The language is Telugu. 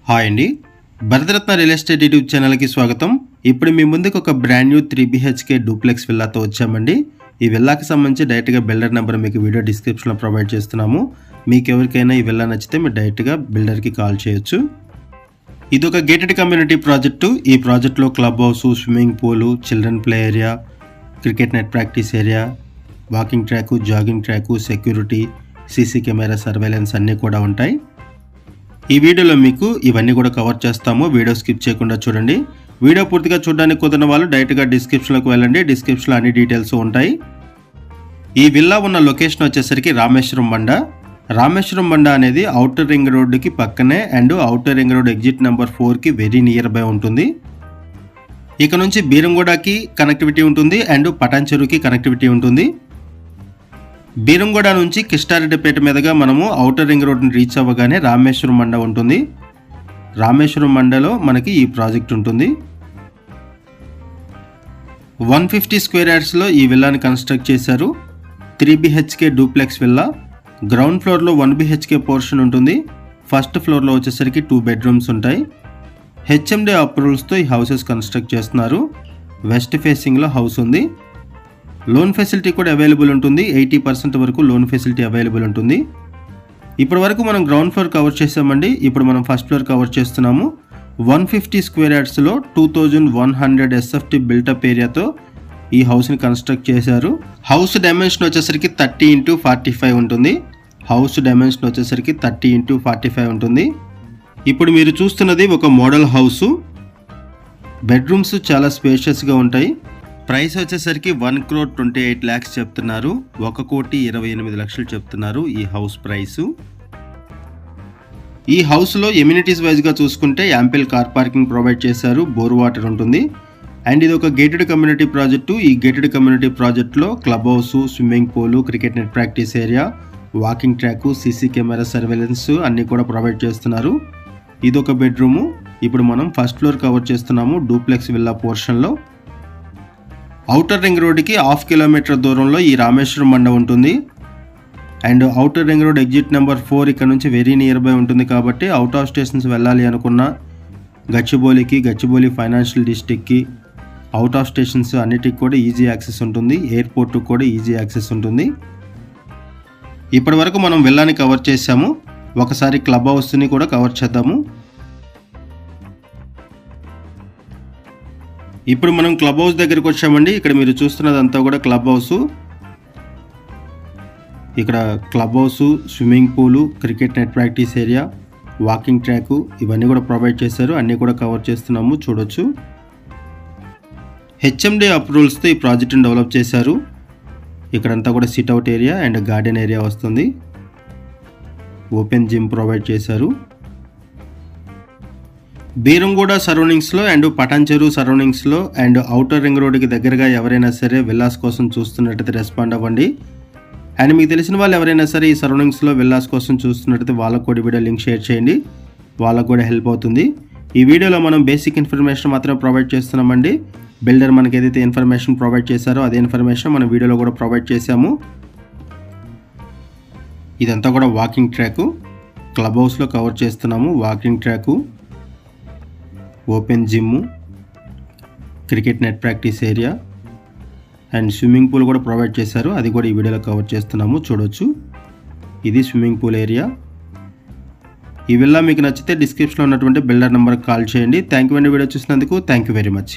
హాయ్ అండి, భరతరత్న రియల్ ఎస్టేట్ యూట్యూబ్ ఛానల్కి స్వాగతం. ఇప్పుడు మీ ముందుకు ఒక బ్రాండ్ న్యూ 3 BHK డూప్లెక్స్ విల్లాతో వచ్చామండి. ఈ విల్లాకి సంబంధించి డైరెక్ట్గా బిల్డర్ నెంబర్ మీకు వీడియో డిస్క్రిప్షన్లో ప్రొవైడ్ చేస్తున్నాము. మీకు ఎవరికైనా ఈ విల్లా నచ్చితే మీరు డైరెక్ట్గా బిల్డర్కి కాల్ చేయొచ్చు. ఇది ఒక గేటెడ్ కమ్యూనిటీ ప్రాజెక్టు. ఈ ప్రాజెక్టులో club house, swimming pool, children play area, cricket net practice area, walking track, jogging track, security, CC camera surveillance అన్నీ కూడా ఉంటాయి. ఈ వీడియోలో మీకు ఇవన్నీ కూడా కవర్ చేస్తాము. వీడియో స్కిప్ చేయకుండా చూడండి. వీడియో పూర్తిగా చూడడానికి కుదిరిన వాళ్ళు డైరెక్ట్గా డిస్క్రిప్షన్లోకి వెళ్ళండి. డిస్క్రిప్షన్లో అన్ని డీటెయిల్స్ ఉంటాయి. ఈ విల్లా ఉన్న లొకేషన్ వచ్చేసరికి రామేశ్వరం బండ. రామేశ్వరం బండ అనేది ఔటర్ రింగ్ రోడ్డుకి పక్కనే and outer ring road exit number 4కి వెరీ నియర్ బై ఉంటుంది. ఇక నుంచి బీరంగూడకి కనెక్టివిటీ ఉంటుంది అండ్ పటాన్ చెరువుకి కనెక్టివిటీ ఉంటుంది. బీరంగూడ నుంచి కిష్టారెడ్డిపేట మీదుగా మనము ఔటర్ రింగ్ రోడ్ని రీచ్ అవ్వగానే రామేశ్వరం మండ ఉంటుంది. రామేశ్వరం మండలో మనకి ఈ ప్రాజెక్ట్ ఉంటుంది. 150 స్క్వేర్ యార్డ్స్లో ఈ విల్లాని కన్స్ట్రక్ట్ చేశారు. 3 BHK డూప్లెక్స్ విల్లా. గ్రౌండ్ ఫ్లోర్లో 1 BHK పోర్షన్ ఉంటుంది. ఫస్ట్ ఫ్లోర్లో వచ్చేసరికి 2 బెడ్రూమ్స్ ఉంటాయి. HMD అప్రూవల్స్తో ఈ హౌసెస్ కన్స్ట్రక్ట్ చేస్తున్నారు. వెస్ట్ ఫేసింగ్లో హౌస్ ఉంది. లోన్ ఫెసిలిటీ కూడా అవైలబుల్ ఉంటుంది. 80% వరకు లోన్ ఫెసిలిటీ అవైలబుల్ ఉంటుంది. ఇప్పటి వరకు మనం గ్రౌండ్ ఫ్లోర్ కవర్ చేసామండి. ఇప్పుడు మనం ఫస్ట్ ఫ్లోర్ కవర్ చేస్తున్నాము. 150 స్క్వేర్ యార్డ్స్లో 2100 SFT బిల్టప్ ఏరియాతో ఈ హౌస్ని కన్స్ట్రక్ట్ చేశారు. హౌస్ డైమెన్షన్ వచ్చేసరికి 30x45 ఉంటుంది. హౌస్ డైమెన్షన్ వచ్చేసరికి 30x45 ఉంటుంది. ఇప్పుడు మీరు చూస్తున్నది ఒక మోడల్ హౌసు. బెడ్రూమ్స్ చాలా స్పేషియస్గా ఉంటాయి. ప్రైస్ వచ్చేసరికి 1,28,00,000 చెప్తున్నారు. 1,28,00,000 చెప్తున్నారు ఈ హౌస్ ప్రైసు. ఈ హౌస్లో ఎమ్యూనిటీస్ వైజ్గా చూసుకుంటే యాంపిల్ కార్ పార్కింగ్ ప్రొవైడ్ చేశారు. బోర్ వాటర్ ఉంటుంది. అండ్ ఇది ఒక గేటెడ్ కమ్యూనిటీ ప్రాజెక్టు. ఈ గేటెడ్ కమ్యూనిటీ ప్రాజెక్టులో club house, swimming pool, cricket net practice area, walking track, CC camera surveillance అన్నీ కూడా ప్రొవైడ్ చేస్తున్నారు. ఇది ఒక బెడ్రూము. ఇప్పుడు మనం ఫస్ట్ ఫ్లోర్ కవర్ చేస్తున్నాము డూప్లెక్స్ విల్లా పోర్షన్లో. ఔటర్ రింగ్ రోడ్కి 1/2 కిలోమీటర్ దూరంలో ఈ రామేశ్వరం మండ ఉంటుంది. And outer ring road exit number 4 ఇక్కడ నుంచి వెరీ నియర్ బై ఉంటుంది. కాబట్టి అవుట్ ఆఫ్ స్టేషన్స్ వెళ్ళాలి అనుకున్న గచ్చిబౌలి ఫైనాన్షియల్ డిస్ట్రిక్ట్కి, అవుట్ ఆఫ్ స్టేషన్స్ అన్నిటికి కూడా ఈజీ యాక్సెస్ ఉంటుంది. ఎయిర్పోర్ట్కి కూడా ఈజీ యాక్సెస్ ఉంటుంది. ఇప్పటి వరకు మనం విల్లాని కవర్ చేసాము. ఒకసారి క్లబ్ హౌస్ని కూడా కవర్ చేద్దాము. ఇప్పుడు మనం క్లబ్ హౌస్ దగ్గరికి వచ్చామండి. ఇక్కడ మీరు చూస్తున్నదంతా కూడా క్లబ్ హౌస్. ఇక్కడ club house, swimming pool, cricket net practice area, walking track ఇవన్నీ కూడా ప్రొవైడ్ చేశారు. అన్నీ కూడా కవర్ చేస్తున్నాము, చూడొచ్చు. HMD అప్రూవల్స్తో ఈ ప్రాజెక్ట్ని డెవలప్ చేశారు. ఇక్కడంతా కూడా sit-out area and garden area వస్తుంది. ఓపెన్ జిమ్ ప్రొవైడ్ చేశారు. బీరంగూడ సరౌండింగ్స్లో అండ్ పటాన్ చెరువు సరౌండింగ్స్లో అండ్ ఔటర్ రింగ్ రోడ్కి దగ్గరగా ఎవరైనా సరే విల్లాస్ కోసం చూస్తున్నట్టయితే రెస్పాండ్ అవ్వండి. అండ్ మీకు తెలిసిన వాళ్ళు ఎవరైనా సరే ఈ సరౌండింగ్స్లో విల్లాస్ కోసం చూస్తున్నట్టయితే వాళ్ళకు కూడా వీడియో లింక్ షేర్ చేయండి. వాళ్ళకు కూడా హెల్ప్ అవుతుంది. ఈ వీడియోలో మనం బేసిక్ ఇన్ఫర్మేషన్ మాత్రమే ప్రొవైడ్ చేస్తున్నామండి. బిల్డర్ మనకి ఏదైతే ఇన్ఫర్మేషన్ ప్రొవైడ్ చేశారో అదే ఇన్ఫర్మేషన్ మనం వీడియోలో కూడా ప్రొవైడ్ చేశాము. ఇదంతా కూడా వాకింగ్ ట్రాకు. క్లబ్ హౌస్లో కవర్ చేస్తున్నాము. Walking track, open gym, cricket net practice area and swimming pool కూడా ప్రొవైడ్ చేశారు. అది కూడా ఈ వీడియోలో కవర్ చేస్తున్నాము, చూడొచ్చు. ఇది స్విమ్మింగ్ పూల్ ఏరియా. ఈ విల్లా మీకు నచ్చితే డిస్క్రిప్షన్లో ఉన్నటువంటి బిల్డర్ నెంబర్కి కాల్ చేయండి. థ్యాంక్ యూ అండి వీడియో చూసినందుకు. Thank you very much.